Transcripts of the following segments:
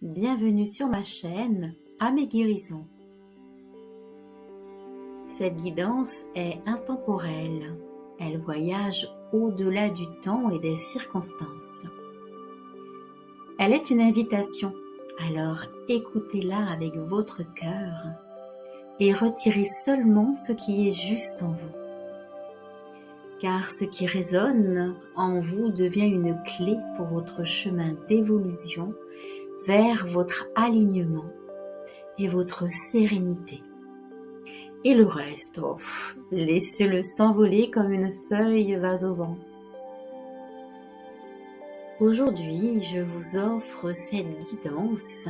Bienvenue sur ma chaîne Âme Guérison. Cette guidance est intemporelle. Elle voyage au-delà du temps et des circonstances. Elle est une invitation, alors écoutez-la avec votre cœur et retirez seulement ce qui est juste en vous. Car ce qui résonne en vous devient une clé pour votre chemin d'évolution vers votre alignement et votre sérénité. Et le reste, laissez-le s'envoler comme une feuille vase au vent. Aujourd'hui, je vous offre cette guidance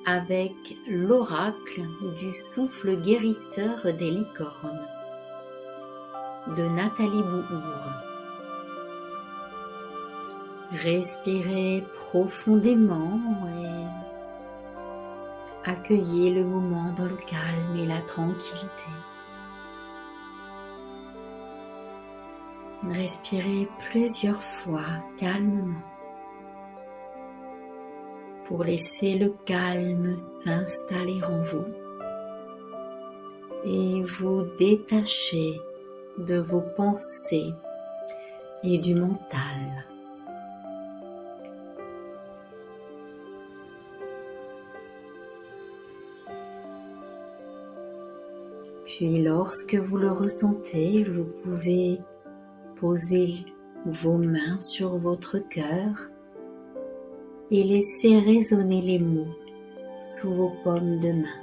avec l'oracle du souffle guérisseur des licornes de Nathalie Bouhour. Respirez profondément et accueillez le moment dans le calme et la tranquillité. Respirez plusieurs fois calmement pour laisser le calme s'installer en vous et vous détacher de vos pensées et du mental. Puis lorsque vous le ressentez, vous pouvez poser vos mains sur votre cœur et laisser résonner les mots sous vos paumes de main.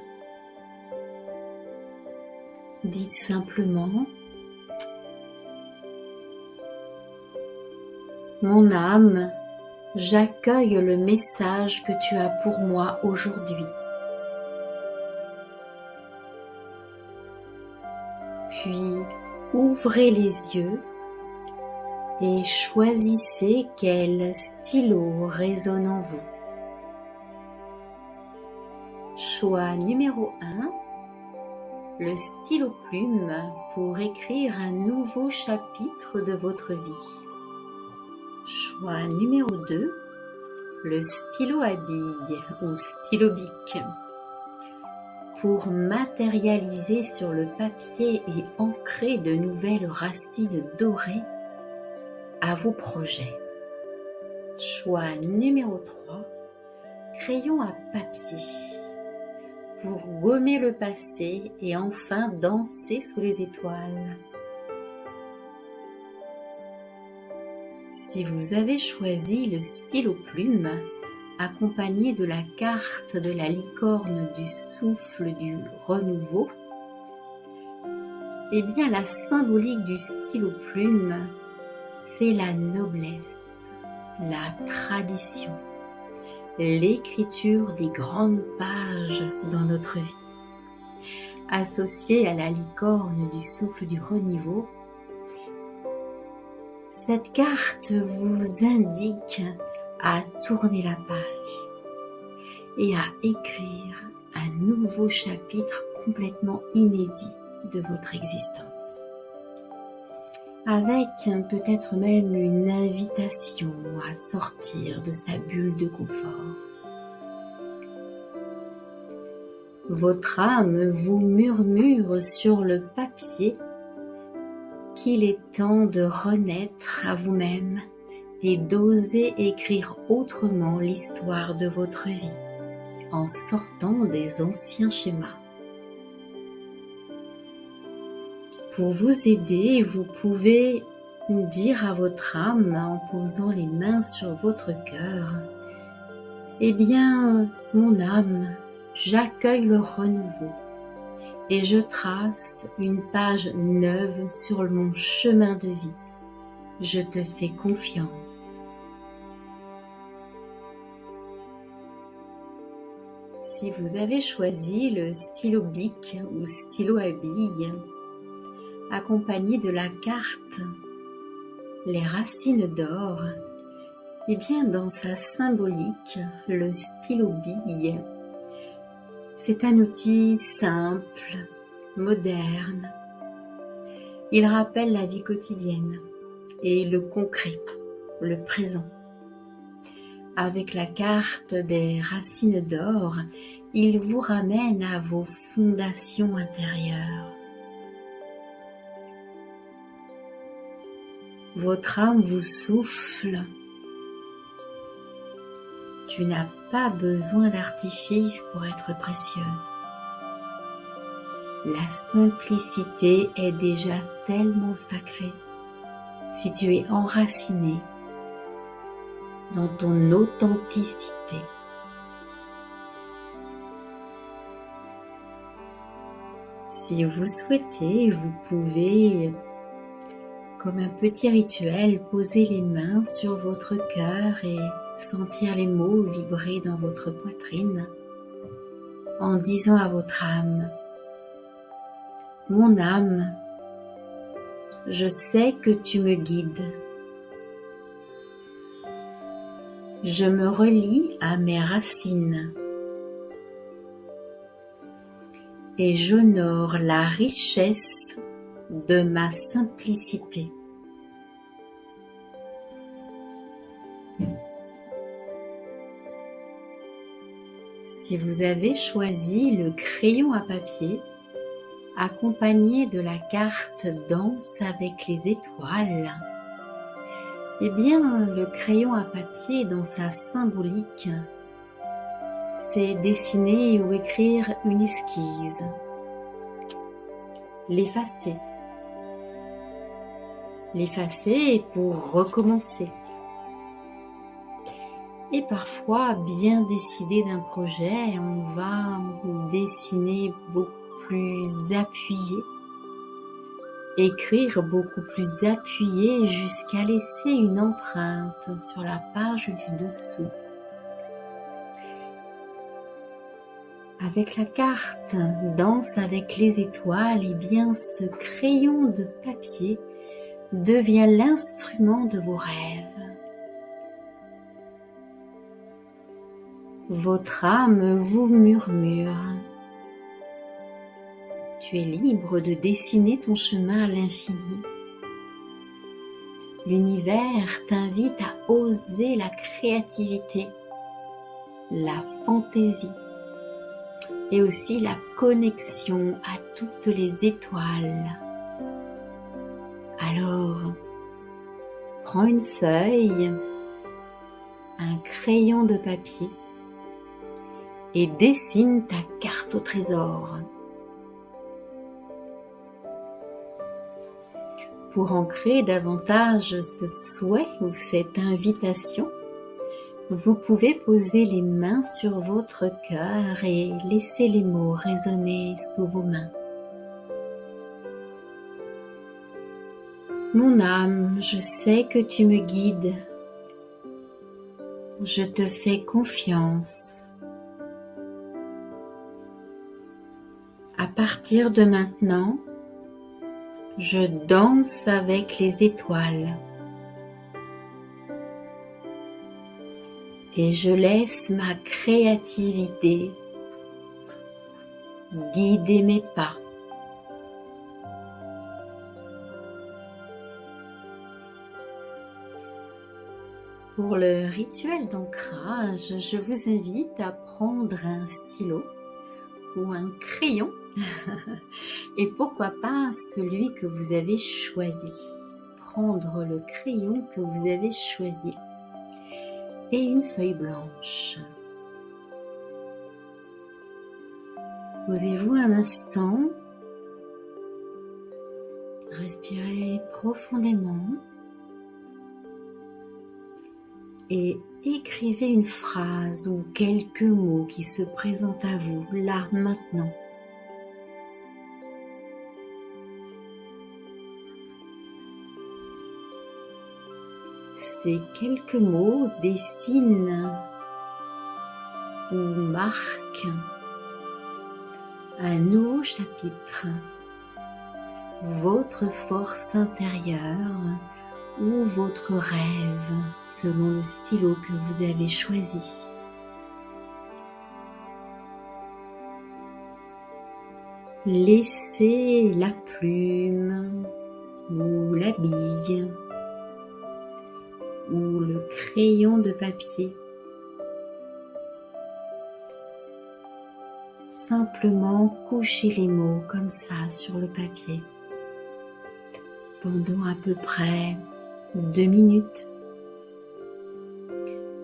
Dites simplement: mon âme, j'accueille le message que tu as pour moi aujourd'hui. Puis ouvrez les yeux et choisissez quel stylo résonne en vous. Choix numéro 1, le stylo plume pour écrire un nouveau chapitre de votre vie. Choix numéro 2, le stylo à billes ou stylo bic pour matérialiser sur le papier et ancrer de nouvelles racines dorées à vos projets. Choix numéro 3, crayon à papier pour gommer le passé et enfin danser sous les étoiles. Si vous avez choisi le stylo plume, accompagné de la carte de la licorne du souffle du renouveau, eh bien la symbolique du stylo plume, c'est la noblesse, la tradition, l'écriture des grandes pages dans notre vie. Associée à la licorne du souffle du renouveau, cette carte vous indique à tourner la page et à écrire un nouveau chapitre complètement inédit de votre existence. Avec peut-être même une invitation à sortir de sa bulle de confort. Votre âme vous murmure sur le papier qu'il est temps de renaître à vous-même et d'oser écrire autrement l'histoire de votre vie, en sortant des anciens schémas. Pour vous aider, vous pouvez dire à votre âme en posant les mains sur votre cœur: eh bien, mon âme, j'accueille le renouveau et je trace une page neuve sur mon chemin de vie. Je te fais confiance. Si vous avez choisi le stylo bic ou stylo à billes, accompagné de la carte les racines d'or, eh bien dans sa symbolique, le stylo bille, c'est un outil simple, moderne. Il rappelle la vie quotidienne et le concret, le présent. Avec la carte des racines d'or, il vous ramène à vos fondations intérieures. Votre âme vous souffle. Tu n'as pas besoin d'artifice pour être précieuse. La simplicité est déjà tellement sacrée si tu es enraciné dans ton authenticité. Si vous le souhaitez, vous pouvez, comme un petit rituel, poser les mains sur votre cœur et sentir les mots vibrer dans votre poitrine en disant à votre âme: Mon âme, je sais que tu me guides. Je me relie à mes racines et j'honore la richesse de ma simplicité. Si vous avez choisi le crayon à papier, accompagné de la carte Danse avec les étoiles, eh bien, le crayon à papier, dans sa symbolique, c'est dessiner ou écrire une esquisse, l'effacer pour recommencer. Et parfois, bien décider d'un projet, on va dessiner beaucoup plus appuyé, écrire beaucoup plus appuyé jusqu'à laisser une empreinte sur la page du dessous. Avec la carte Danse avec les étoiles, eh bien, ce crayon de papier devient l'instrument de vos rêves. Votre âme vous murmure. Tu es libre de dessiner ton chemin à l'infini. L'univers t'invite à oser la créativité, la fantaisie et aussi la connexion à toutes les étoiles. Alors, prends une feuille, un crayon de papier et dessine ta carte au trésor. Pour ancrer davantage ce souhait ou cette invitation, vous pouvez poser les mains sur votre cœur et laisser les mots résonner sous vos mains. Mon âme, je sais que tu me guides. Je te fais confiance. À partir de maintenant, je danse avec les étoiles et je laisse ma créativité guider mes pas. Pour le rituel d'ancrage, je vous invite à prendre un stylo ou un crayon et pourquoi pas celui que vous avez choisi. Prendre le crayon que vous avez choisi et une feuille blanche. Posez-vous un instant, respirez profondément et écrivez une phrase ou quelques mots qui se présentent à vous là, maintenant. Ces quelques mots dessinent ou marquent un nouveau chapitre, votre force intérieure ou votre rêve selon le stylo que vous avez choisi. Laissez la plume ou la bille ou le crayon de papier simplement couchez les mots comme ça sur le papier pendant à peu près 2 minutes,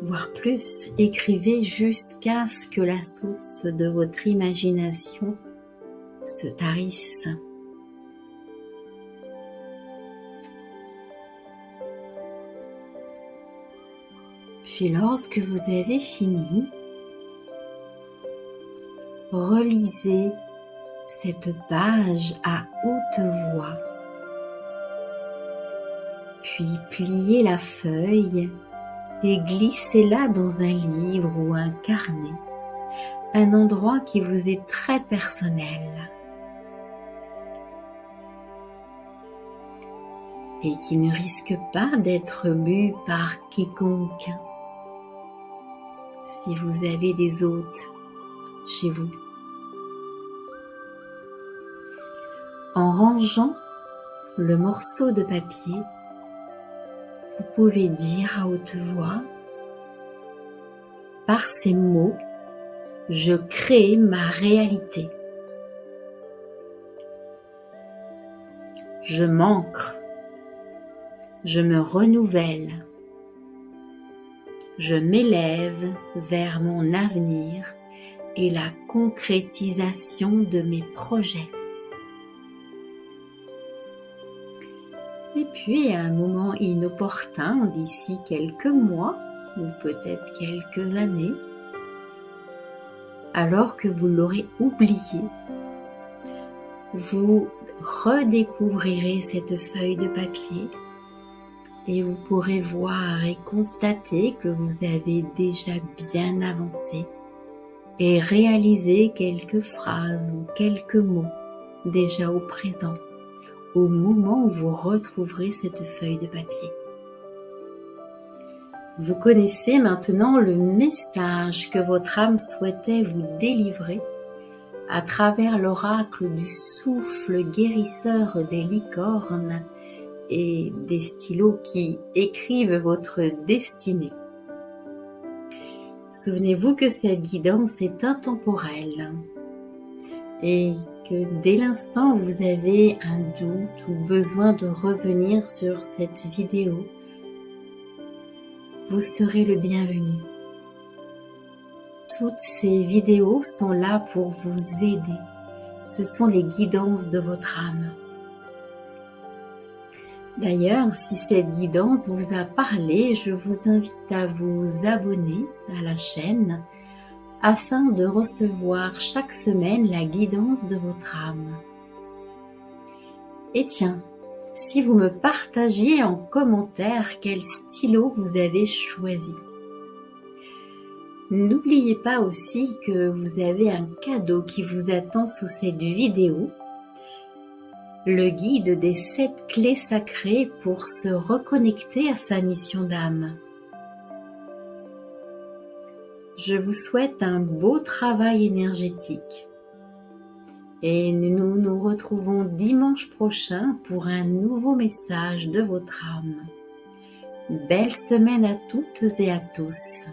voire plus. Écrivez jusqu'à ce que la source de votre imagination se tarisse. Puis lorsque vous avez fini, relisez cette page à haute voix, puis pliez la feuille et glissez-la dans un livre ou un carnet, un endroit qui vous est très personnel et qui ne risque pas d'être lu par quiconque si vous avez des hôtes chez vous. En rangeant le morceau de papier, vous pouvez dire à haute voix: par ces mots, je crée ma réalité. Je m'ancre, je me renouvelle, je m'élève vers mon avenir et la concrétisation de mes projets. Et puis, à un moment inopportun, d'ici quelques mois ou peut-être quelques années, alors que vous l'aurez oublié, vous redécouvrirez cette feuille de papier et vous pourrez voir et constater que vous avez déjà bien avancé et réalisé quelques phrases ou quelques mots déjà au présent, au moment où vous retrouverez cette feuille de papier. Vous connaissez maintenant le message que votre âme souhaitait vous délivrer à travers l'oracle du souffle guérisseur des licornes et des stylos qui écrivent votre destinée. Souvenez-vous que cette guidance est intemporelle et que dès l'instant où vous avez un doute ou besoin de revenir sur cette vidéo, vous serez le bienvenu. Toutes ces vidéos sont là pour vous aider. Ce sont les guidances de votre âme. D'ailleurs, si cette guidance vous a parlé, je vous invite à vous abonner à la chaîne afin de recevoir chaque semaine la guidance de votre âme. Et tiens, si vous me partagiez en commentaire quel stylo vous avez choisi. N'oubliez pas aussi que vous avez un cadeau qui vous attend sous cette vidéo, le guide des 7 clés sacrées pour se reconnecter à sa mission d'âme. Je vous souhaite un beau travail énergétique et nous nous retrouvons dimanche prochain pour un nouveau message de votre âme. Belle semaine à toutes et à tous.